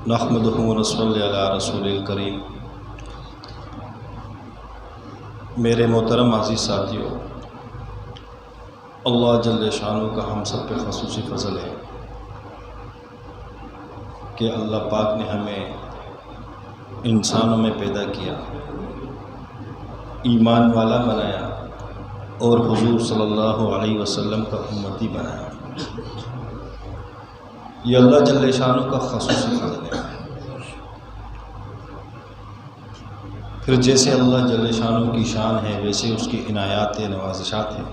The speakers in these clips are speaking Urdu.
نحمدہ ونصلی علی رسول الکریم۔ میرے محترم عزیز ساتھیو، اللہ جل شانہ کا ہم سب پہ خصوصی فضل ہے کہ اللہ پاک نے ہمیں انسانوں میں پیدا کیا، ایمان والا بنایا اور حضور صلی اللہ علیہ وسلم کا امتی بنایا۔ یہ اللہ جل شانہ کا خصوصی فضل ہے۔ پھر جیسے اللہ جل شانہ کی شان ہے ویسے اس کی عنایات نوازشات ہیں۔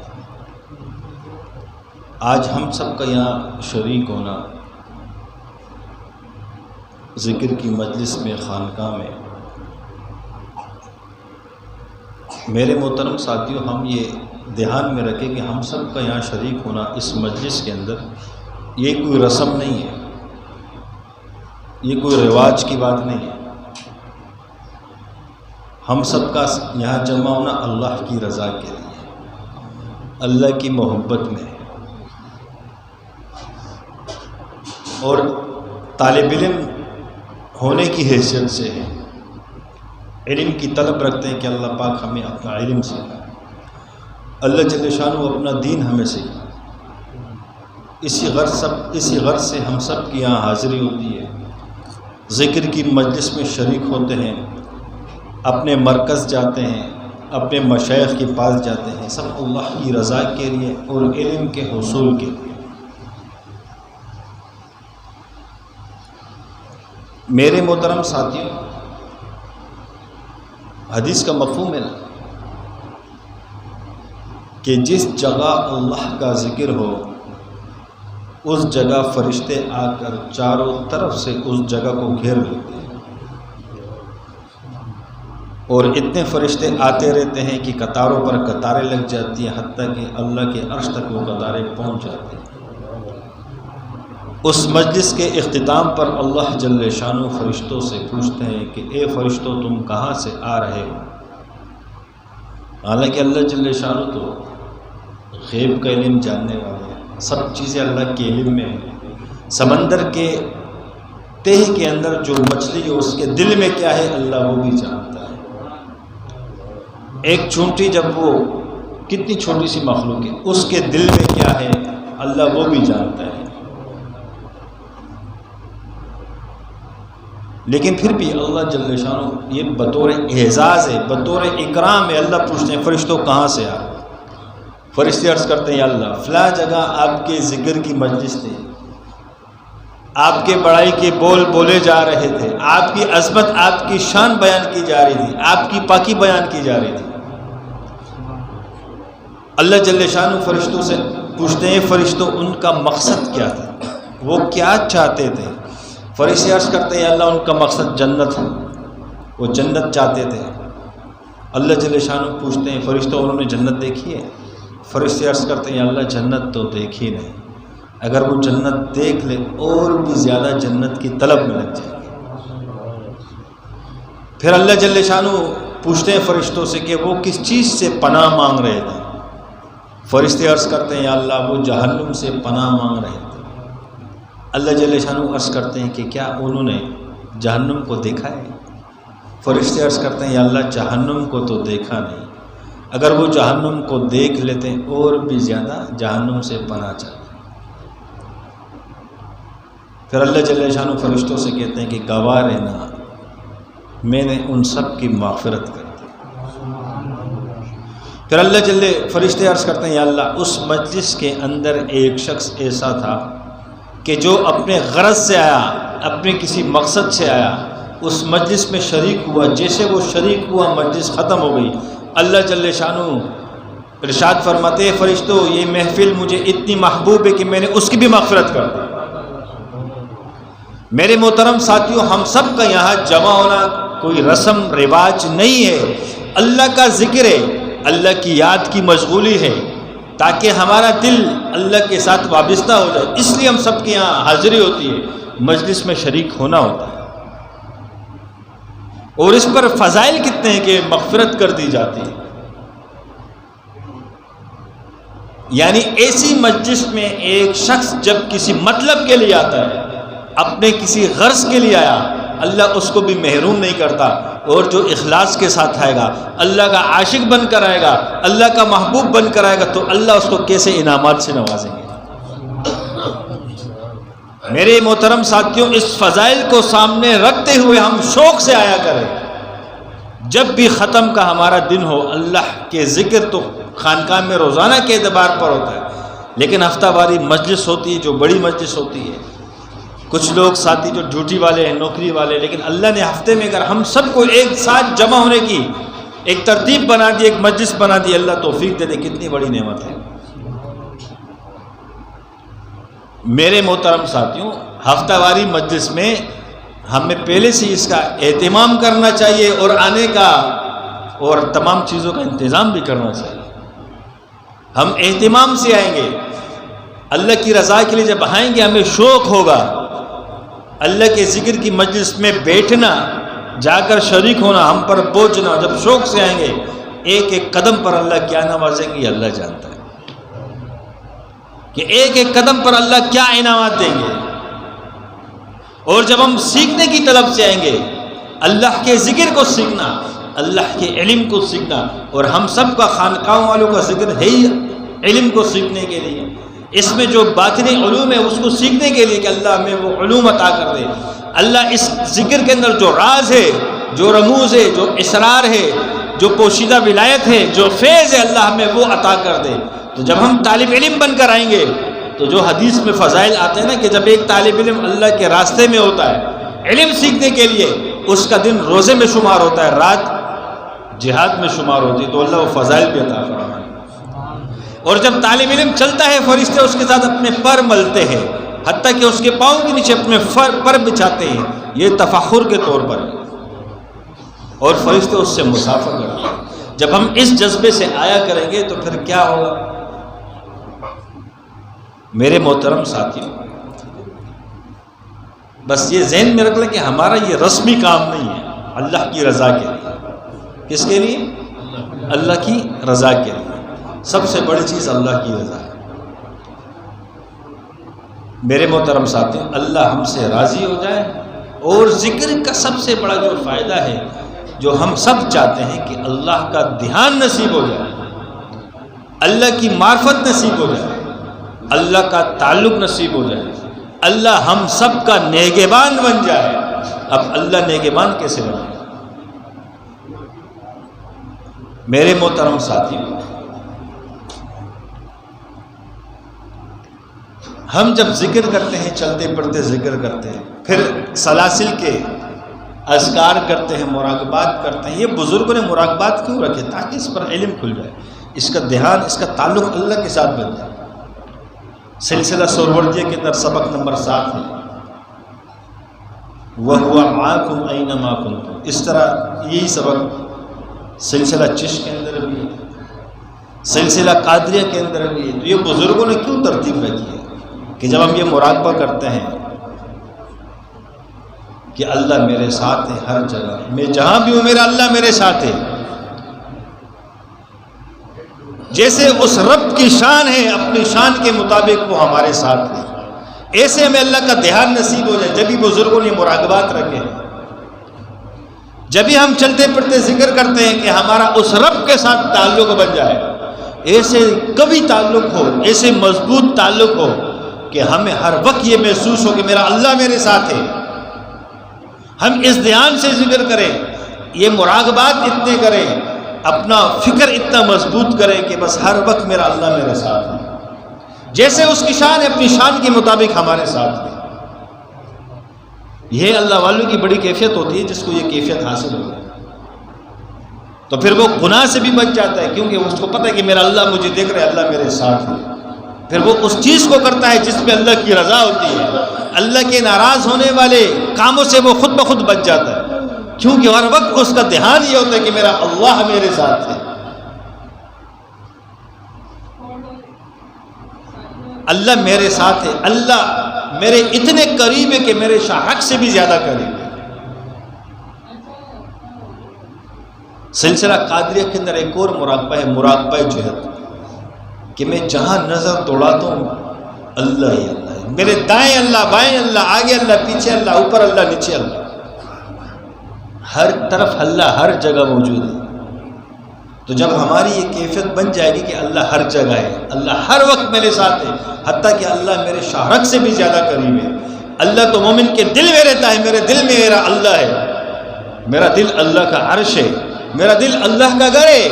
آج ہم سب کا یہاں شریک ہونا، ذکر کی مجلس میں، خانقاہ میں، میرے محترم ساتھیوں، ہم یہ دھیان میں رکھیں کہ ہم سب کا یہاں شریک ہونا اس مجلس کے اندر یہ کوئی رسم نہیں ہے، یہ کوئی رواج کی بات نہیں ہے۔ ہم سب کا یہاں جمع ہونا اللہ کی رضا کے لیے، اللہ کی محبت میں، اور طالب علم ہونے کی حیثیت سے ہے، علم کی طلب رکھتے ہیں کہ اللہ پاک ہمیں اپنا علم سکھائے، اللہ جل شانہ اپنا دین ہمیں سکھائے۔ اسی غرض سے ہم سب کی یہاں حاضری ہوتی ہے، ذکر کی مجلس میں شریک ہوتے ہیں، اپنے مرکز جاتے ہیں، اپنے مشائخ کے پاس جاتے ہیں، سب اللہ کی رضا کے لیے اور علم کے حصول کے لیے۔ میرے محترم ساتھیوں، حدیث کا مفہوم ہے نا کہ جس جگہ اللہ کا ذکر ہو اس جگہ فرشتے آ کر چاروں طرف سے اس جگہ کو گھیر لیتے ہیں، اور اتنے فرشتے آتے رہتے ہیں کہ قطاروں پر قطاریں لگ جاتی ہیں، حتیٰ کہ اللہ کے عرش تک وہ قطاریں پہنچ جاتی ہیں۔ اس مجلس کے اختتام پر اللہ جل شانہ فرشتوں سے پوچھتے ہیں کہ اے فرشتوں، تم کہاں سے آ رہے ہو؟ حالانکہ اللہ جل شانہ تو غیب کا علم جاننے والے ہیں، سب چیزیں اللہ کے علم میں ہیں۔ سمندر کے تہہ کے اندر جو مچھلی ہے اس کے دل میں کیا ہے اللہ وہ بھی جانتا ہے۔ ایک چونٹی جب وہ کتنی چھوٹی سی مخلوق ہے اس کے دل میں کیا ہے اللہ وہ بھی جانتا ہے۔ لیکن پھر بھی اللہ جل شانہ یہ بطور اعزاز ہے، بطور اکرام ہے، اللہ پوچھتے ہیں فرشتوں کہاں سے آ؟ فرشتے عرض کرتے ہیں یا اللہ فلاں جگہ آپ کے ذکر کی مجلس تھی، آپ کے بڑائی کے بول بولے جا رہے تھے، آپ کی عظمت، آپ کی شان بیان کی جا رہی تھی، آپ کی پاکی بیان کی جا رہی تھی۔ اللہ جل شانہ فرشتوں سے پوچھتے ہیں فرشتوں ان کا مقصد کیا تھا، وہ کیا چاہتے تھے؟ فرشتے عرض کرتے ہیں یا اللہ ان کا مقصد جنت ہے، وہ جنت چاہتے تھے۔ اللہ جل شانہ پوچھتے ہیں فرشتوں انہوں نے جنت دیکھی ہے؟ فرشتے عرض کرتے ہیں یا اللہ جنت تو دیکھی نہیں، اگر وہ جنت دیکھ لے اور بھی زیادہ جنت کی طلب میں لگ جائے گی۔ پھر اللہ جل شانہ پوچھتے ہیں فرشتوں سے کہ وہ کس چیز سے پناہ مانگ رہے تھے؟ فرشتے عرض کرتے ہیں یا اللہ وہ جہنم سے پناہ مانگ رہے تھے۔ اللہ جل شانہ عرض کرتے ہیں کہ کیا انہوں نے جہنم کو دیکھا ہے؟ فرشتے عرض کرتے ہیں یا اللہ جہنم کو تو دیکھا نہیں، اگر وہ جہنم کو دیکھ لیتے اور بھی زیادہ جہنم سے پناہ چاہتے۔ پھر اللہ جل شانہ فرشتوں سے کہتے ہیں کہ گواہ رہنا میں نے ان سب کی مغفرت کر دی۔ پھر اللہ فرشتے عرض کرتے ہیں یا اللہ اس مجلس کے اندر ایک شخص ایسا تھا کہ جو اپنے غرض سے آیا، اپنے کسی مقصد سے آیا، اس مجلس میں شریک ہوا، جیسے وہ شریک ہوا مجلس ختم ہو گئی۔ اللہ جل شانہ ارشاد فرماتے ہیں فرشتوں یہ محفل مجھے اتنی محبوب ہے کہ میں نے اس کی بھی مغفرت کر دی۔ میرے محترم ساتھیوں، ہم سب کا یہاں جمع ہونا کوئی رسم رواج نہیں ہے، اللہ کا ذکر ہے، اللہ کی یاد کی مشغولی ہے، تاکہ ہمارا دل اللہ کے ساتھ وابستہ ہو جائے۔ اس لیے ہم سب کے یہاں حاضری ہوتی ہے، مجلس میں شریک ہونا ہوتا ہے، اور اس پر فضائل کتنے ہیں کہ مغفرت کر دی جاتی ہے۔ یعنی ایسی مجلس میں ایک شخص جب کسی مطلب کے لیے آتا ہے، اپنے کسی غرض کے لیے آیا اللہ اس کو بھی محروم نہیں کرتا، اور جو اخلاص کے ساتھ آئے گا، اللہ کا عاشق بن کر آئے گا، اللہ کا محبوب بن کر آئے گا، تو اللہ اس کو کیسے انعامات سے نوازیں گے۔ میرے محترم ساتھیوں، اس فضائل کو سامنے رکھتے ہوئے ہم شوق سے آیا کریں۔ جب بھی ختم کا ہمارا دن ہو، اللہ کے ذکر تو خانقاہ میں روزانہ کے اعتبار پر ہوتا ہے، لیکن ہفتہ واری مجلس ہوتی ہے جو بڑی مجلس ہوتی ہے۔ کچھ لوگ ساتھی جو ڈیوٹی والے ہیں، نوکری والے، لیکن اللہ نے ہفتے میں اگر ہم سب کو ایک ساتھ جمع ہونے کی ایک ترتیب بنا دی، ایک مجلس بنا دی، اللہ توفیق دے دے، کتنی بڑی نعمت ہے۔ میرے محترم ساتھیوں، ہفتہ واری مجلس میں ہمیں پہلے سے اس کا اہتمام کرنا چاہیے، اور آنے کا اور تمام چیزوں کا انتظام بھی کرنا چاہیے۔ ہم اہتمام سے آئیں گے، اللہ کی رضا کے لیے جب آئیں گے ہمیں شوق ہوگا، اللہ کے ذکر کی مجلس میں بیٹھنا، جا کر شریک ہونا، ہم پر پہنچنا۔ جب شوق سے آئیں گے، ایک ایک قدم پر اللہ کیا نوازیں گے یہ اللہ جانتا ہے، کہ ایک ایک قدم پر اللہ کیا انعامات دیں گے۔ اور جب ہم سیکھنے کی طلب سے آئیں گے، اللہ کے ذکر کو سیکھنا، اللہ کے علم کو سیکھنا، اور ہم سب کا خانقاہوں والوں کا ذکر ہے ہی علم کو سیکھنے کے لیے، اس میں جو باطنی علوم ہے اس کو سیکھنے کے لیے کہ اللہ ہمیں وہ علوم عطا کر دے۔ اللہ اس ذکر کے اندر جو راز ہے، جو رموز ہے، جو اسرار ہے، جو پوشیدہ ولایت ہے، جو فیض ہے، اللہ ہمیں وہ عطا کر دے۔ تو جب ہم طالب علم بن کر آئیں گے تو جو حدیث میں فضائل آتے ہیں نا، کہ جب ایک طالب علم اللہ کے راستے میں ہوتا ہے علم سیکھنے کے لیے، اس کا دن روزے میں شمار ہوتا ہے، رات جہاد میں شمار ہوتی ہے، تو اللہ وہ فضائل بھی عطا فرمائے۔ اور جب طالب علم چلتا ہے، فرشتے اس کے ساتھ اپنے پر ملتے ہیں، حتیٰ کہ اس کے پاؤں کے نیچے اپنے پر بچھاتے ہیں، یہ تفخر کے طور پر ہے، اور فرشتے اس سے مسافر کرتے ہیں۔ جب ہم اس جذبے سے آیا کریں گے تو پھر کیا ہوگا؟ میرے محترم ساتھیوں، بس یہ ذہن میں رکھ لیں کہ ہمارا یہ رسمی کام نہیں ہے، اللہ کی رضا کے لیے۔ کس کے لیے؟ اللہ کی رضا کے لیے۔ سب سے بڑی چیز اللہ کی رضا ہے۔ میرے محترم ساتھیوں، اللہ ہم سے راضی ہو جائے، اور ذکر کا سب سے بڑا جو فائدہ ہے، جو ہم سب چاہتے ہیں کہ اللہ کا دھیان نصیب ہو جائے، اللہ کی معرفت نصیب ہو جائے، اللہ کا تعلق نصیب ہو جائے، اللہ ہم سب کا نگہبان بن جائے۔ اب اللہ نگہبان کیسے بنے؟ میرے محترم ساتھیوں، ہم جب ذکر کرتے ہیں، چلتے پڑھتے ذکر کرتے ہیں، پھر سلاسل کے اذکار کرتے ہیں، مراقبات کرتے ہیں۔ یہ بزرگوں نے مراقبات کیوں رکھے؟ تاکہ اس پر علم کھل جائے، اس کا دھیان، اس کا تعلق اللہ کے ساتھ بن جائے۔ سلسلہ سہروردیہ کے اندر سبق نمبر 7 ہے، وَهُوَ مَعَكُمْ أَيْنَمَا كُنْتُمْ۔ اس طرح یہی سبق سلسلہ چشت کے اندر بھی ہے، سلسلہ قادریہ کے اندر بھی ہے۔ تو یہ بزرگوں نے کیوں ترتیب رکھی ہے کہ جب ہم یہ مراقبہ کرتے ہیں کہ اللہ میرے ساتھ ہے ہر جگہ، میں جہاں بھی ہوں میرا اللہ میرے ساتھ ہے، جیسے اس رب کی شان ہے اپنی شان کے مطابق وہ ہمارے ساتھ ہے، ایسے ہمیں اللہ کا دھیان نصیب ہو جائے۔ جبھی بزرگوں نے مراقبات رکھے، جبھی ہم چلتے پھرتے ذکر کرتے ہیں کہ ہمارا اس رب کے ساتھ تعلق بن جائے، ایسے کبھی تعلق ہو، ایسے مضبوط تعلق ہو کہ ہمیں ہر وقت یہ محسوس ہو کہ میرا اللہ میرے ساتھ ہے۔ ہم اس دھیان سے ذکر کریں، یہ مراقبات اتنے کریں، اپنا فکر اتنا مضبوط کریں کہ بس ہر وقت میرا اللہ میرے ساتھ ہے، جیسے اس کی شان ہے اپنی شان کے مطابق ہمارے ساتھ ہے۔ یہ اللہ والوں کی بڑی کیفیت ہوتی ہے، جس کو یہ کیفیت حاصل ہو جائے تو پھر وہ گناہ سے بھی بچ جاتا ہے، کیونکہ اس کو پتہ ہے کہ میرا اللہ مجھے دیکھ رہا ہے، اللہ میرے ساتھ ہے۔ پھر وہ اس چیز کو کرتا ہے جس میں اللہ کی رضا ہوتی ہے، اللہ کے ناراض ہونے والے کاموں سے وہ خود بخود بچ جاتا ہے، کیونکہ ہر وقت اس کا دھیان یہ ہوتا ہے کہ میرا اللہ میرے ساتھ ہے۔ اللہ میرے ساتھ ہے، اللہ میرے اتنے قریب ہے کہ میرے شاہق سے بھی زیادہ قریب ہے۔ سلسلہ قادریہ کے اندر ایک اور مراقبہ ہے، مراقبہ جہد، کہ میں جہاں نظر دوڑاتا ہوں اللہ ہی اللہ ہے، میرے دائیں اللہ، بائیں اللہ، آگے اللہ، پیچھے اللہ، اوپر اللہ، نیچے اللہ، ہر طرف اللہ، ہر جگہ موجود ہے۔ تو جب ہماری یہ کیفیت بن جائے گی کہ اللہ ہر جگہ ہے، اللہ ہر وقت میرے ساتھ ہے، حتیٰ کہ اللہ میرے شہرت سے بھی زیادہ قریب ہے، اللہ تو مومن کے دل میں رہتا ہے، میرے دل میں میرا اللہ ہے، میرا دل اللہ کا عرش ہے، میرا دل اللہ کا گھر ہے،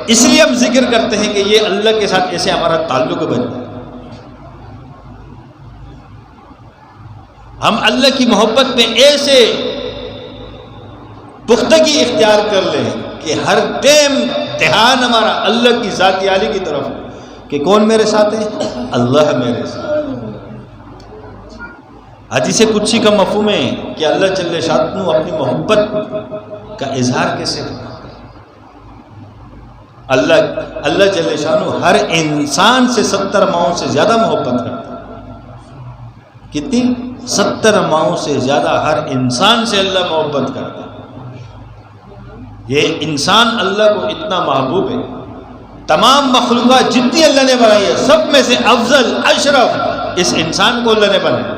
اس لیے ہم ذکر کرتے ہیں کہ یہ اللہ کے ساتھ ایسے ہمارا تعلق بن جائے، ہم اللہ کی محبت میں ایسے پختگی اختیار کر لیں کہ ہر ٹائم دھیان ہمارا اللہ کی ذات عالی کی طرف ہو کہ کون میرے ساتھ ہے؟ اللہ میرے ساتھ۔ حدیث قدسی کا مفہوم ہے کہ اللہ جل شانہ اپنی محبت کا اظہار کیسے کرتا ہے؟ اللہ جل شانہ ہر انسان سے 70 ماؤں سے زیادہ محبت کرتا ہے۔ کتنی؟ 70 ماؤں سے زیادہ ہر انسان سے اللہ محبت کرتا ہے۔ یہ انسان اللہ کو اتنا محبوب ہے، تمام مخلوقات جتنی اللہ نے بنائی ہے سب میں سے افضل اشرف اس انسان کو اللہ نے بنایا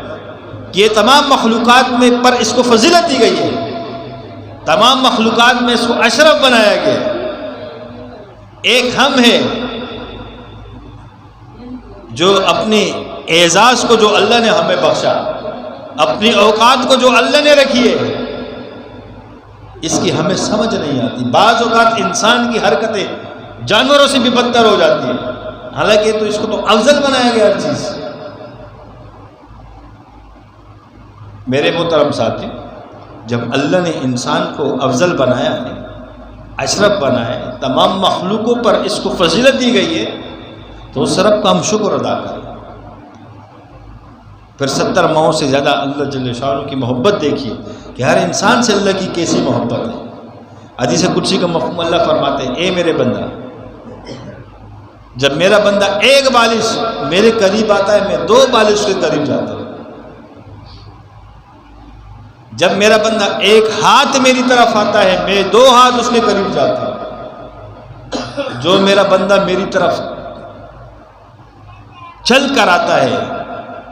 کہ یہ تمام مخلوقات میں پر اس کو فضیلت دی گئی ہے، تمام مخلوقات میں اس کو اشرف بنایا گیا ہے۔ ایک ہم ہے جو اپنی اعزاز کو جو اللہ نے ہمیں بخشا، اپنی اوقات کو جو اللہ نے رکھی ہے، اس کی ہمیں سمجھ نہیں آتی۔ بعض اوقات انسان کی حرکتیں جانوروں سے بھی بدتر ہو جاتی ہیں، حالانکہ تو اس کو تو افضل بنایا گیا ہر چیز۔ میرے محترم ساتھی، جب اللہ نے انسان کو افضل بنایا ہے، اشرف بنایا ہے، تمام مخلوقوں پر اس کو فضیلت دی گئی ہے، تو اس رب کا ہم شکر ادا کریں۔ پھر 70 ماؤں سے زیادہ اللہ جل شانہ کی محبت دیکھیے کہ ہر انسان سے اللہ کی کیسی محبت ہے۔ حدیث قدسی کا مفہوم اللہ فرماتے ہیں، اے میرے بندہ، جب میرا بندہ ایک بالش میرے قریب آتا ہے میں 2 بالش کے قریب جاتا ہوں، جب میرا بندہ ایک ہاتھ میری طرف آتا ہے میں 2 ہاتھ اس کے قریب جاتا ہوں، جو میرا بندہ میری طرف چل کر آتا ہے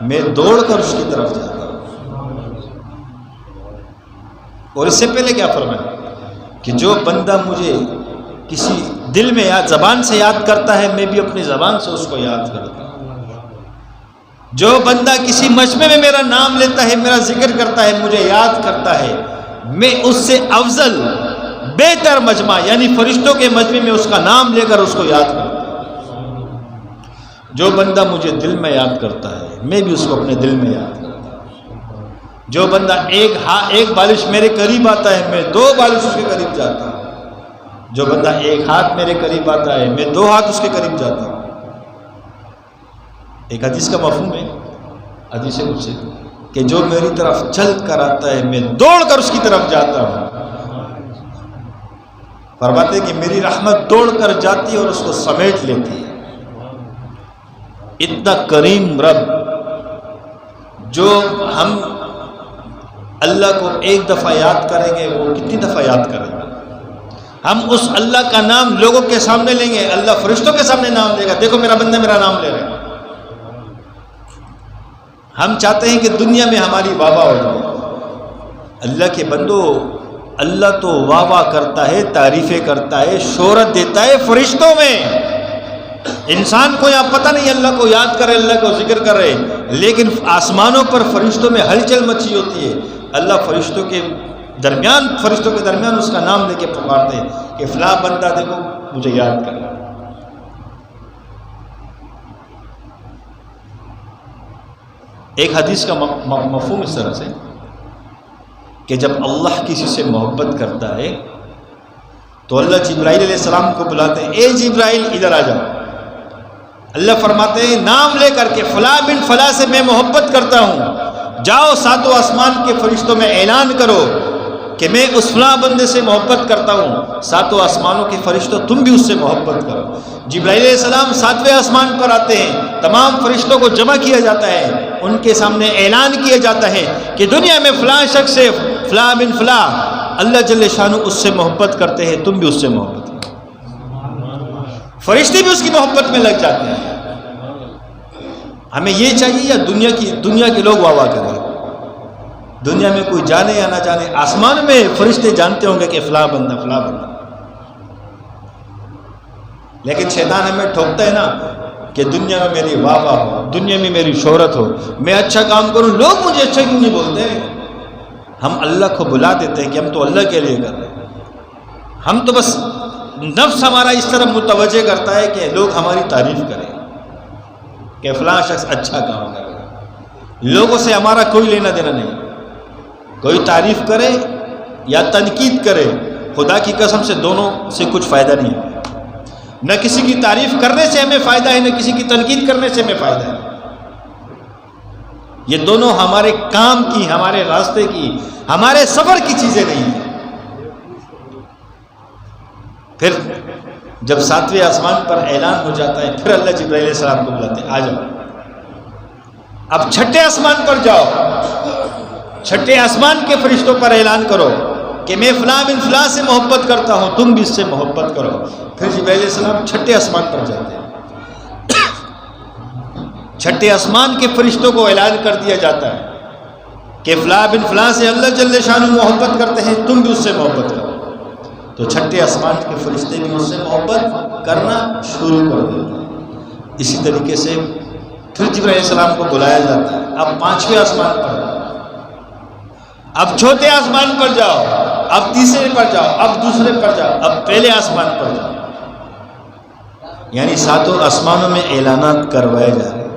میں دوڑ کر اس کی طرف جاتا ہوں۔ اور اس سے پہلے کیا فرمایا کہ جو بندہ مجھے کسی دل میں یاد، زبان سے یاد کرتا ہے میں بھی اپنی زبان سے اس کو یاد کرتا ہوں۔ جو بندہ کسی مجمع میں میرا نام لیتا ہے، میرا ذکر کرتا ہے، مجھے یاد کرتا ہے، میں اس سے افضل بہتر مجمع یعنی فرشتوں کے مجمع میں اس کا نام لے کر اس کو یاد کرتا ہوں۔ جو بندہ مجھے دل میں یاد کرتا ہے میں بھی اس کو اپنے دل میں یاد کرتا ہوں۔ جو بندہ ایک بالش میرے قریب آتا ہے میں 2 بالش اس کے قریب جاتا ہوں۔ جو بندہ ایک ہاتھ میرے قریب آتا ہے میں 2 ہاتھ اس کے قریب جاتا ہوں۔ ایک حدیث کا مفہوم ہے حدیث قدسی کہ جو میری طرف چل کر آتا ہے میں دوڑ کر اس کی طرف جاتا ہوں۔ فرماتے ہیں کہ میری رحمت دوڑ کر جاتی ہے اور اس کو سمیٹ لیتی ہے۔ اتنا کریم رب، جو ہم اللہ کو ایک دفعہ یاد کریں گے وہ کتنی دفعہ یاد کریں گے؟ ہم اس اللہ کا نام لوگوں کے سامنے لیں گے، اللہ فرشتوں کے سامنے نام لے گا، دیکھو میرا بندہ میرا نام لے رہا ہے۔ ہم چاہتے ہیں کہ دنیا میں ہماری واہ واہ ہو جائے۔ اللہ کے بندو، اللہ تو واہ واہ کرتا ہے، تعریفیں کرتا ہے، شہرت دیتا ہے فرشتوں میں۔ انسان کو یہاں پتہ نہیں اللہ کو یاد کرے، اللہ کو ذکر کر رہے، لیکن آسمانوں پر فرشتوں میں ہلچل مچی ہوتی ہے۔ اللہ فرشتوں کے درمیان اس کا نام لے کے پکارتے ہیں کہ فلاں بندہ دیکھو مجھے یاد کر۔ ایک حدیث کا مفہوم اس طرح سے کہ جب اللہ کسی سے محبت کرتا ہے تو اللہ جبرائیل علیہ السلام کو بلاتے ہیں، اے جبرائیل ادھر آ جاؤ۔ اللہ فرماتے ہیں نام لے کر کے فلاں بن فلاں سے میں محبت کرتا ہوں، جاؤ 7 آسمان کے فرشتوں میں اعلان کرو کہ میں اس فلاں بندے سے محبت کرتا ہوں۔ 7 آسمانوں کے فرشتوں تم بھی اس سے محبت کرو۔ جبرائیل علیہ السلام 7ویں آسمان پر آتے ہیں، تمام فرشتوں کو جمع کیا جاتا ہے، ان کے سامنے اعلان کیا جاتا ہے کہ دنیا میں فلاں شخص سے فلاں بن فلاں اللہ جل شانہ اس سے محبت کرتے ہیں، تم بھی اس سے محبت کرو۔ فرشتے بھی اس کی محبت میں لگ جاتے ہیں۔ ہمیں یہ چاہیے یا دنیا کے لوگ واہ واہ کریں؟ دنیا میں کوئی جانے یا نہ جانے، آسمان میں فرشتے جانتے ہوں گے کہ فلاں بندہ فلاں بندہ، لیکن شیطان ہمیں ٹھوکتا ہے نا کہ دنیا میں میری واہ واہ ہو، دنیا میں میری شہرت ہو، میں اچھا کام کروں، لوگ مجھے اچھا کیوں نہیں بولتے؟ ہم اللہ کو بلا دیتے ہیں کہ ہم تو اللہ کے لیے کر رہے ہیں، ہم تو بس نفس ہمارا اس طرح متوجہ کرتا ہے کہ لوگ ہماری تعریف کریں کہ فلاں شخص اچھا کام کر رہا ہے، لوگوں سے ہمارا کوئی لینا دینا نہیں، کوئی تعریف کرے یا تنقید کرے، خدا کی قسم سے دونوں سے کچھ فائدہ نہیں ہے، نہ کسی کی تعریف کرنے سے ہمیں فائدہ ہے، نہ کسی کی تنقید کرنے سے ہمیں فائدہ ہے، یہ دونوں ہمارے کام کی، ہمارے راستے کی، ہمارے سفر کی چیزیں نہیں ہیں۔ پھر جب 7ویں آسمان پر اعلان ہو جاتا ہے، پھر اللہ جبرائیل علیہ السلام کو بلاتے ہیں، آ جاؤ اب 6ٹھے آسمان پر جاؤ، 6ٹھے آسمان کے فرشتوں پر اعلان کرو کہ میں فلاں بن فلاں سے محبت کرتا ہوں، تم بھی اس سے محبت کرو۔ پھر جبرائیل علیہ السلام 6ٹھے آسمان پر جاتے ہیں، 6ٹھے آسمان کے فرشتوں کو اعلان کر دیا جاتا ہے کہ فلاں بن فلاں سے اللہ جل شانہ محبت کرتے ہیں، تم بھی اس سے محبت کرو۔ تو 6ٹھے آسمان کے فرشتے بھی اس سے محبت کرنا شروع کر دیتے ہیں۔ اسی طریقے سے پھر جبرائیل علیہ السلام کو بلایا جاتا ہے، اب 5ویں آسمان پر جاؤ، اب 4تھے آسمان پر جاؤ، اب 3رے پر جاؤ، اب 2رے پر جاؤ، اب پہلے آسمان پر جاؤ، یعنی 7 آسمانوں میں اعلانات کروائے جا رہے ہیں۔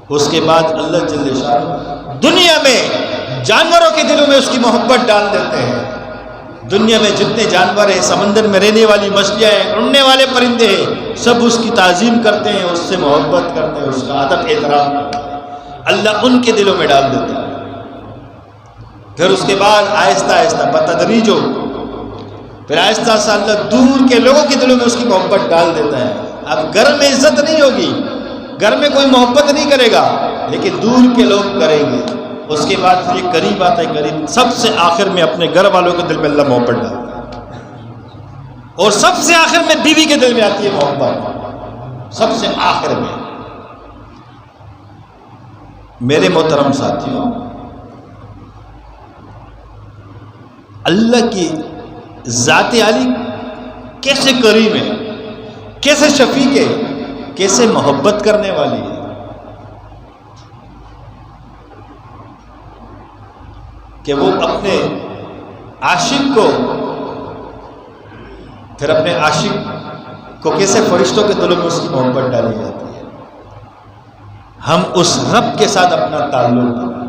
اس کے بعد اللہ جل شانہ دنیا میں جانوروں کے دلوں میں اس کی محبت ڈال دیتے ہیں۔ دنیا میں جتنے جانور ہیں، سمندر میں رہنے والی مچھلیاں ہیں، اڑنے والے پرندے ہیں، سب اس کی تعظیم کرتے ہیں، اس سے محبت کرتے ہیں، اس کا ادب احترام کرتے ہیں، اللہ ان کے دلوں میں ڈال دیتا ہے۔ پھر اس کے بعد آہستہ آہستہ بتدریج پھر آہستہ آہستہ اللہ دور کے لوگوں کے دلوں میں اس کی محبت ڈال دیتا ہے۔ اب گھر میں عزت نہیں ہوگی، گھر میں کوئی محبت نہیں کرے گا، لیکن دور کے لوگ کریں گے۔ اس کے بعد پھر یہ قریب آتا ہے، قریب سب سے آخر میں اپنے گھر والوں کے دل میں اللہ محبت ڈالتا ہے، اور سب سے آخر میں بیوی کے دل میں آتی ہے محبت، سب سے آخر میں۔ میرے محترم ساتھیوں، اللہ کی ذات عالی کیسے قریب ہے، کیسے شفیق ہے، کیسے محبت کرنے والی ہے۔ کہ وہ اپنے عاشق کو، پھر اپنے عاشق کو کیسے فرشتوں کے دلوں میں اس کی محبت ڈالی جاتی ہے۔ ہم اس رب کے ساتھ اپنا تعلق بنا،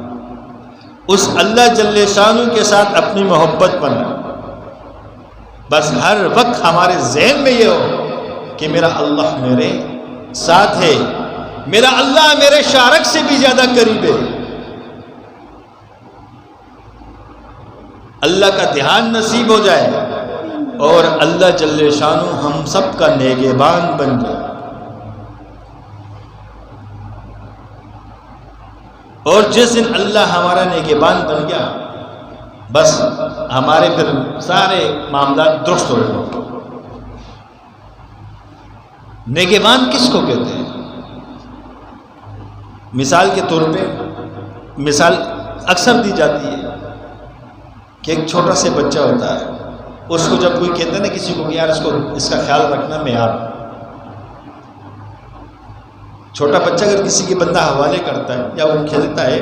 اس اللہ جل شانہ کے ساتھ اپنی محبت بنا، بس ہر وقت ہمارے ذہن میں یہ ہو کہ میرا اللہ میرے ساتھ ہے، میرا اللہ میرے شارک سے بھی زیادہ قریب ہے۔ اللہ کا دھیان نصیب ہو جائے اور اللہ جل شانہ ہم سب کا نگہبان بن جائے، اور جس دن اللہ ہمارا نگہبان بن گیا، بس ہمارے پھر سارے معاملات درست ہو گئے۔ نگہبان کس کو کہتے ہیں؟ مثال کے طور پہ مثال اکثر دی جاتی ہے کہ ایک چھوٹا سے بچہ ہوتا ہے، اس کو جب کوئی کہتا ہے نا کسی کو کہ یار اس کا خیال رکھنا، میں آپ چھوٹا بچہ اگر کسی کے بندہ حوالے کرتا ہے یا وہ کھیلتا ہے،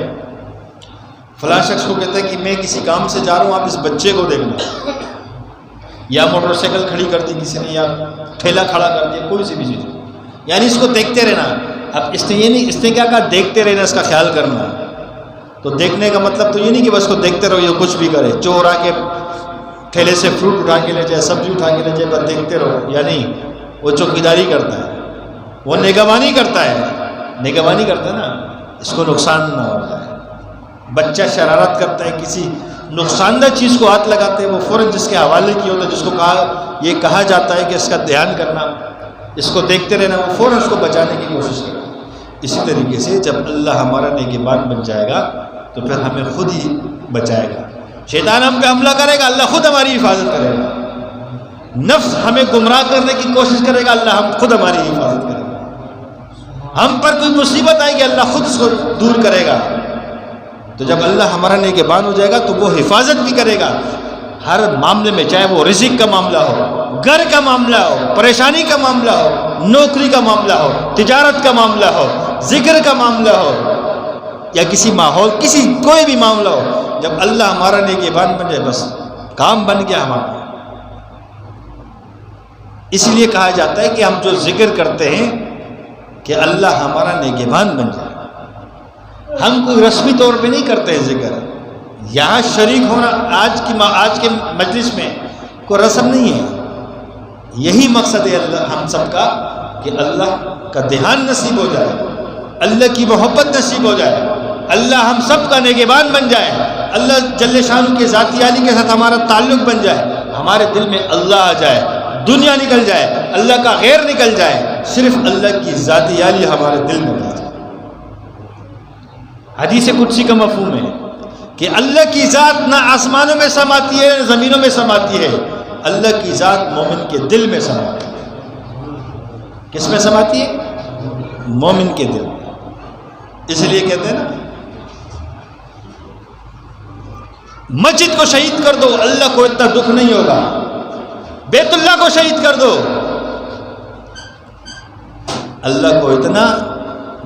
فلاں شخص کو کہتا ہے کہ میں کسی کام سے جا رہا ہوں، آپ اس بچے کو دیکھنا، یا موٹر سائیکل کھڑی کر دی کسی نے، یا ٹھیلا کھڑا کر دیا، کوئی سی بھی چیز، یعنی اس کو دیکھتے رہنا۔ اب اس نے کیا کہا؟ دیکھتے رہنا، اس کا خیال کرنا۔ تو دیکھنے کا مطلب تو یہ نہیں کہ بس کو دیکھتے رہو، یہ کچھ بھی کرے، چور آ کے ٹھیلے سے فروٹ اٹھا کے لے جائے، سبزی اٹھا کے لے جائے، بس دیکھتے رہو، یا نہیں، وہ چوکیداری کرتا ہے، وہ نگہبانی کرتا ہے، نگہبانی کرتا ہے نا، اس کو نقصان نہ ہو جائے۔ بچہ شرارت کرتا ہے، کسی نقصان دہ چیز کو ہاتھ لگاتے ہیں، وہ فوراً جس کے حوالے کیا ہوتا ہے، جس کو یہ کہا جاتا ہے کہ اس کا دھیان کرنا، اس کو دیکھتے رہنا، وہ فوراً اس کو بچانے کی کوشش کرتا ہے۔ اسی طریقے سے جب اللہ ہمارا نگہبان بن جائے گا تو پھر ہمیں خود ہی بچائے گا۔ شیطان ہم پہ حملہ کرے گا، اللہ خود ہماری حفاظت کرے گا۔ نفس ہمیں گمراہ کرنے کی کوشش کرے گا، اللہ خود ہماری حفاظت کرے گا۔ ہم پر کوئی مصیبت آئے گی اللہ خود اس کو دور کرے گا. تو جب اللہ ہمارا نگہبان ہو جائے گا تو وہ حفاظت بھی کرے گا ہر معاملے میں، چاہے وہ رزق کا معاملہ ہو، گھر کا معاملہ ہو، پریشانی کا معاملہ ہو، نوکری کا معاملہ ہو، تجارت کا معاملہ ہو، ذکر کا معاملہ ہو، یا کسی ماحول، کسی کوئی بھی معاملہ ہو. جب اللہ ہمارا نگہبان بن جائے بس کام بن گیا ہمارا. اس لیے کہا جاتا ہے کہ ہم جو ذکر کرتے ہیں کہ اللہ ہمارا نگہبان بن جائے. ہم کوئی رسمی طور پہ نہیں کرتے ہیں ذکر. یہاں شریک ہونا آج کے مجلس میں کوئی رسم نہیں ہے. یہی مقصد ہے اللہ ہم سب کا کہ اللہ کا دھیان نصیب ہو جائے، اللہ کی محبت نصیب ہو جائے، اللہ ہم سب کا نگہبان بن جائے، اللہ جل شانہ کے ذاتی عالی کے ساتھ ہمارا تعلق بن جائے، ہمارے دل میں اللہ آ جائے، دنیا نکل جائے، اللہ کا غیر نکل جائے، صرف اللہ کی ذاتی عالی ہمارے دل میں رہ جائے. حدیث قدسی کا مفہوم ہے کہ اللہ کی ذات نہ آسمانوں میں سماتی ہے نہ زمینوں میں سماتی ہے، اللہ کی ذات مومن کے دل میں سماتی ہے. کس میں سماتی ہے؟ مومن کے دل میں. اس لیے کہتے ہیں نا مسجد کو شہید کر دو اللہ کو اتنا دکھ نہیں ہوگا، بیت اللہ کو شہید کر دو اللہ کو اتنا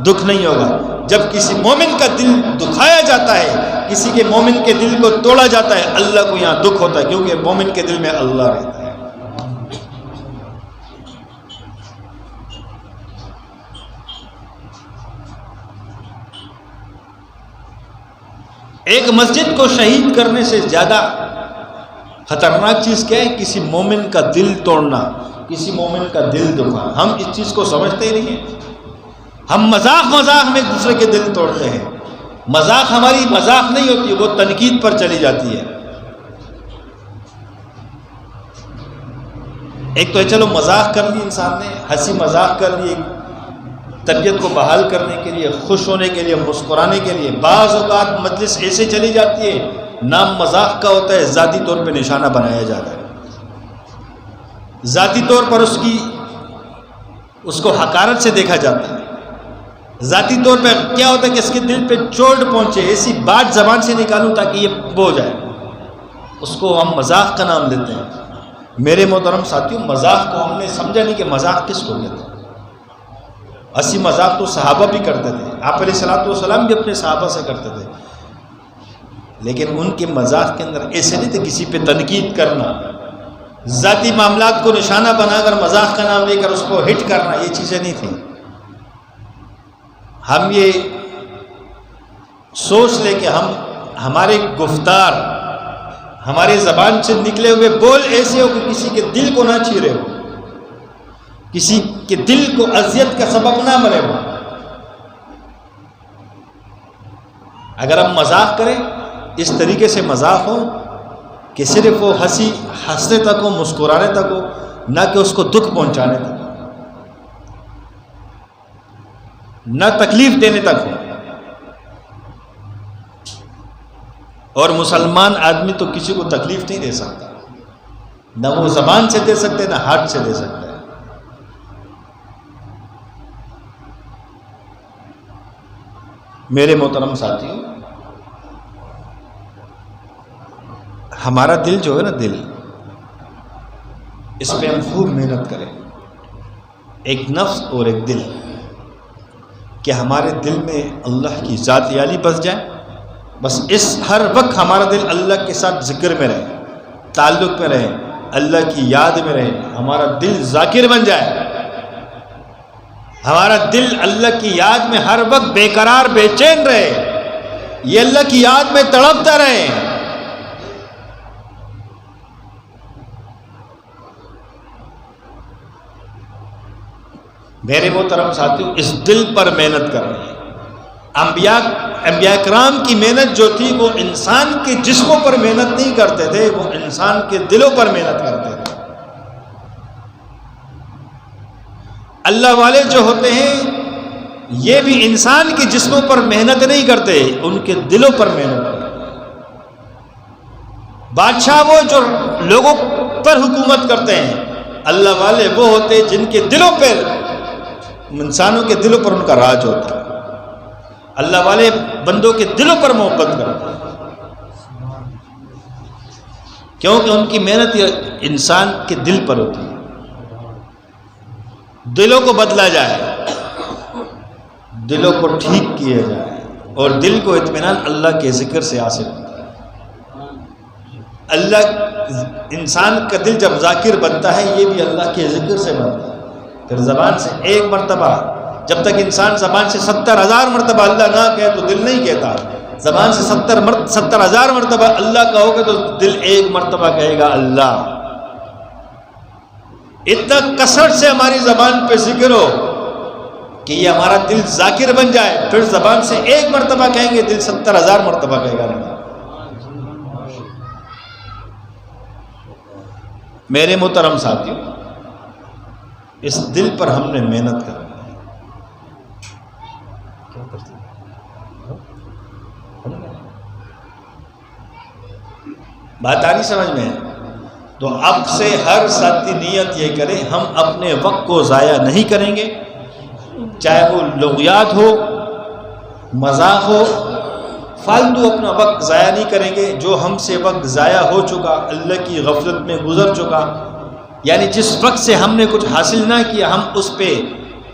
دکھ نہیں ہوگا. جب کسی مومن کا دل دکھایا جاتا ہے، کسی کے مومن کے دل کو توڑا جاتا ہے، اللہ کو یہاں دکھ ہوتا ہے، کیونکہ مومن کے دل میں اللہ رہتا ہے. ایک مسجد کو شہید کرنے سے زیادہ خطرناک چیز کیا ہے؟ کسی مومن کا دل توڑنا، کسی مومن کا دل دکھانا. ہم اس چیز کو سمجھتے ہی نہیں ہیں. ہم مذاق میں ایک دوسرے کے دل توڑتے ہیں. مذاق ہماری مذاق نہیں ہوتی، وہ تنقید پر چلی جاتی ہے. ایک تو ہے چلو مذاق کر لی انسان نے، ہنسی مذاق کر لی، طبیعت کو بحال کرنے کے لیے، خوش ہونے کے لیے، مسکرانے کے لیے. بعض اوقات مجلس ایسے چلی جاتی ہے نام مذاق کا ہوتا ہے، ذاتی طور پہ نشانہ بنایا جاتا ہے، ذاتی طور پر اس کو حقارت سے دیکھا جاتا ہے. ذاتی طور پہ کیا ہوتا ہے کہ اس کے دل پہ چوٹ پہنچے، ایسی بات زبان سے نکالوں تاکہ یہ بو جائے، اس کو ہم مذاق کا نام دیتے ہیں. میرے محترم ساتھیوں، مذاق کو ہم نے سمجھا نہیں کہ مذاق کس کو کہتے ہیں. اسی مذاق تو صحابہ بھی کرتے تھے، آپ علیہ الصلوۃ والسلام بھی اپنے صحابہ سے کرتے تھے، لیکن ان کے مذاق کے اندر ایسے نہیں تھے کسی پہ تنقید کرنا، ذاتی معاملات کو نشانہ بنا کر مذاق کا نام لے کر اس کو ہٹ کرنا، یہ چیزیں نہیں تھیں. ہم یہ سوچ لیں کہ ہمارے گفتار، ہمارے زبان سے نکلے ہوئے بول ایسے ہو کہ کسی کے دل کو نہ چیرے ہو، کسی کے دل کو اذیت کا سبب نہ بنے ہو. اگر ہم مذاق کریں اس طریقے سے مذاق ہو کہ صرف وہ ہنسنے تک ہو، مسکرانے تک ہو، نہ کہ اس کو دکھ پہنچانے تک، نہ تکلیف دینے تک ہو. اور مسلمان آدمی تو کسی کو تکلیف نہیں دے سکتا، نہ وہ زبان سے دے سکتے نہ ہاتھ سے دے سکتے. میرے محترم ساتھیوں، ہمارا دل جو ہے نا، دل، اس پہ ہم خوب محنت کریں. ایک نفس اور ایک دل، کہ ہمارے دل میں اللہ کی ذات عالی بس جائے. بس اس ہر وقت ہمارا دل اللہ کے ساتھ ذکر میں رہے، تعلق میں رہے، اللہ کی یاد میں رہے. ہمارا دل ذاکر بن جائے، ہمارا دل اللہ کی یاد میں ہر وقت بے قرار بے چین رہے، یہ اللہ کی یاد میں تڑپتا رہے. میرے محترم ساتھیوں، اس دل پر محنت کرنی ہے. انبیاء کرام کی محنت جو تھی وہ انسان کے جسموں پر محنت نہیں کرتے تھے، وہ انسان کے دلوں پر محنت کرتے تھے. اللہ والے جو ہوتے ہیں یہ بھی انسان کے جسموں پر محنت نہیں کرتے، ان کے دلوں پر محنت کرتے. بادشاہ وہ جو لوگوں پر حکومت کرتے ہیں، اللہ والے وہ ہوتے ہیں جن کے دلوں پر انسانوں کے دلوں پر ان کا راج ہوتا ہے. اللہ والے بندوں کے دلوں پر محبت کرتے ہیں کیونکہ ان کی محنت انسان کے دل پر ہوتی ہے. دلوں کو بدلا جائے، دلوں کو ٹھیک کیا جائے، اور دل کو اطمینان اللہ کے ذکر سے حاصل ہوتا ہے. اللہ انسان کا دل جب ذاکر بنتا ہے، یہ بھی اللہ کے ذکر سے بنتا ہے. پھر زبان سے ایک مرتبہ، جب تک انسان زبان سے 70,000 مرتبہ اللہ نہ کہے تو دل نہیں کہتا. زبان سے 70,000 مرتبہ اللہ کہو گے تو دل ایک مرتبہ کہے گا اللہ. اتنا کثرت سے ہماری زبان پہ ذکر ہو کہ یہ ہمارا دل ذاکر بن جائے، پھر زبان سے ایک مرتبہ کہیں گے، دل 70,000 مرتبہ کہے گا نہیں. میرے محترم ساتھیوں، اس دل پر ہم نے محنت کرنی ہے. بات آ رہی سمجھ میں؟ تو اب سے ہر ساتھی نیت یہ کرے ہم اپنے وقت کو ضائع نہیں کریں گے، چاہے وہ لغویات ہو، مذاق ہو، فالتو اپنا وقت ضائع نہیں کریں گے. جو ہم سے وقت ضائع ہو چکا، اللہ کی غفلت میں گزر چکا، یعنی جس وقت سے ہم نے کچھ حاصل نہ کیا، ہم اس پہ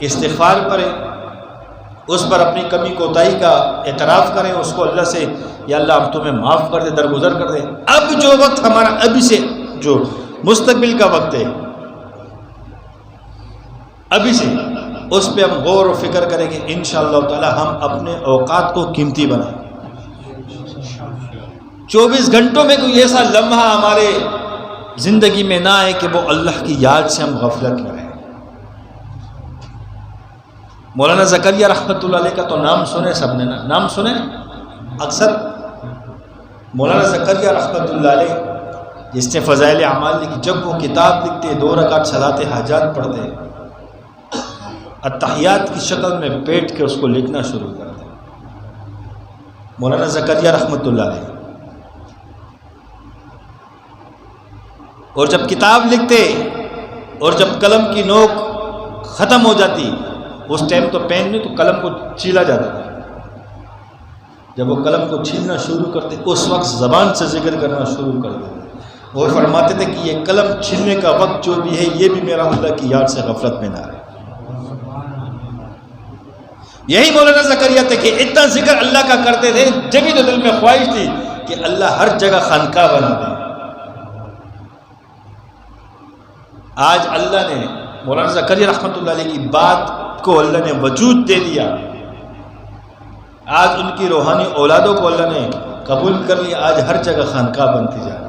استغفار کریں، اس پر اپنی کمی کوتاہی کا اعتراف کریں، اس کو اللہ سے یا اللہ ہم تمہیں معاف کر دے، درگزر کر دے. اب جو وقت ہمارا ابھی سے جو مستقبل کا وقت ہے، ابھی سے اس پہ ہم غور و فکر کریں گے. انشاءاللہ تعالی ہم اپنے اوقات کو قیمتی بنائیں. 24 گھنٹوں میں کوئی ایسا لمحہ ہمارے زندگی میں نہ آئے کہ وہ اللہ کی یاد سے ہم غفلت میں رہیں. مولانا زکریا رحمۃ اللہ علیہ کا تو نام سنے سب نے نا، نام سنے اکثر. مولانا زکریا رحمۃ اللہ علیہ جس نے فضائل اعمال لکھی، جب وہ کتاب لکھتے 2 رکعت صلاۃ حاجات پڑھتے، التحیات کی شکل میں بیٹھ کے اس کو لکھنا شروع کرتے. مولانا زکریا رحمۃ اللہ علیہ، اور جب کتاب لکھتے اور جب قلم کی نوک ختم ہو جاتی، اس ٹائم تو پین نہیں تو قلم کو چھیلا جاتا تھا، جب وہ قلم کو چھیلنا شروع کرتے اس وقت زبان سے ذکر کرنا شروع کر دیتے، اور فرماتے تھے کہ یہ قلم چھیلنے کا وقت جو بھی ہے، یہ بھی میرا اللہ کی یاد سے غفلت میں نہ رہے. یہی مولانا زکریا تھے کہ اتنا ذکر اللہ کا کرتے تھے، جبھی تو دل میں خواہش تھی کہ اللہ ہر جگہ خانقاہ بنا دے. آج اللہ نے مولانا زکریا رحمۃ اللہ علیہ کی بات کو اللہ نے وجود دے دیا. آج ان کی روحانی اولادوں کو اللہ نے قبول کر لیا. آج ہر جگہ خانقاہ بنتی جا رہی ہے.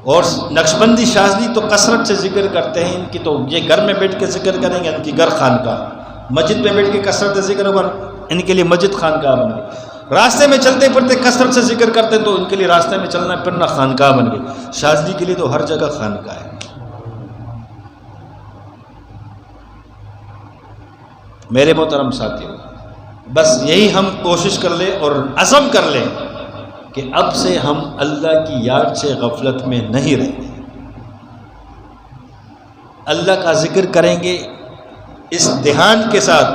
اور نقشبندی شاذلی تو کثرت سے ذکر کرتے ہیں، ان کی تو یہ گھر میں بیٹھ کے ذکر کریں گے، ان کی گھر خانقاہ. مسجد میں بیٹھ کے کثرت سے ذکر ہوگا، ان کے لیے مسجد خانقاہ بن گئی. راستے میں چلتے پھرتے کثرت سے ذکر کرتے تو ان کے لیے راستے میں چلنا پھرنا خانقاہ بن گئی. شاذلی کے لیے تو ہر جگہ خانقاہ ہے. میرے محترم ساتھیوں، بس یہی ہم کوشش کر لیں اور عزم کر لیں کہ اب سے ہم اللہ کی یاد سے غفلت میں نہیں رہیں گے. اللہ کا ذکر کریں گے اس دھیان کے ساتھ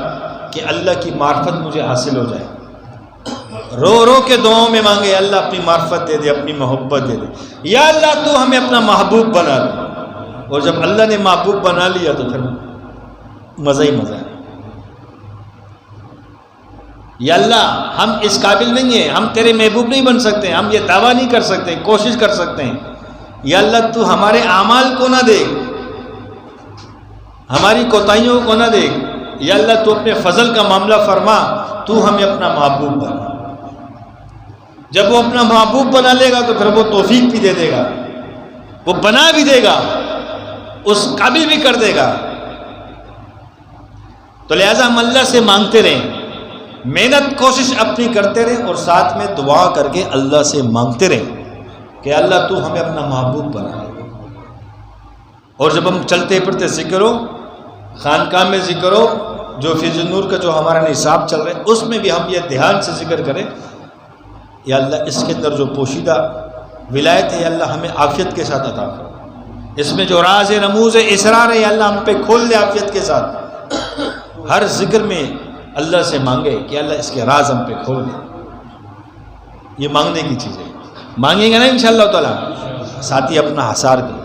کہ اللہ کی معرفت مجھے حاصل ہو جائے. رو رو کے دعاؤں میں مانگے اللہ اپنی معرفت دے دے، اپنی محبت دے دے. یا اللہ تو ہمیں اپنا محبوب بنا دے. اور جب اللہ نے محبوب بنا لیا تو پھر مزہ ہی مزہ ہے. یا اللہ ہم اس قابل نہیں ہیں، ہم تیرے محبوب نہیں بن سکتے، ہم یہ دعویٰ نہیں کر سکتے، کوشش کر سکتے ہیں. یا اللہ تو ہمارے اعمال کو نہ دیکھ، ہماری کوتاہیوں کو نہ دیکھ. یا اللہ تو اپنے فضل کا معاملہ فرما، تو ہمیں اپنا محبوب بنا. جب وہ اپنا محبوب بنا لے گا تو پھر وہ توفیق بھی دے دے گا، وہ بنا بھی دے گا، اس قابل بھی کر دے گا. تو لہٰذا ہم اللہ سے مانگتے رہیں، محنت کوشش اپنی کرتے رہیں، اور ساتھ میں دعا کر کے اللہ سے مانگتے رہیں کہ اللہ تو ہمیں اپنا محبوب بنا. اور جب ہم چلتے پھرتے ذکر ہو، خانقاہ میں ذکر ہو، جو فیض النور کا جو ہمارا نصاب چل رہا ہے اس میں بھی ہم یہ دھیان سے ذکر کریں. یا اللہ اس کے اندر جو پوشیدہ ولایت ہے، یا اللہ ہمیں عافیت کے ساتھ عطا کرو. اس میں جو راز رموز اسرار ہے اللہ ہم پہ کھول دے عافیت کے ساتھ. ہر ذکر میں اللہ سے مانگے کہ اللہ اس کے راز ہم پہ کھول دے. یہ مانگنے کی چیز ہے. مانگیں گے نا انشاءاللہ تعالیٰ. ساتھی اپنا حسار کریں.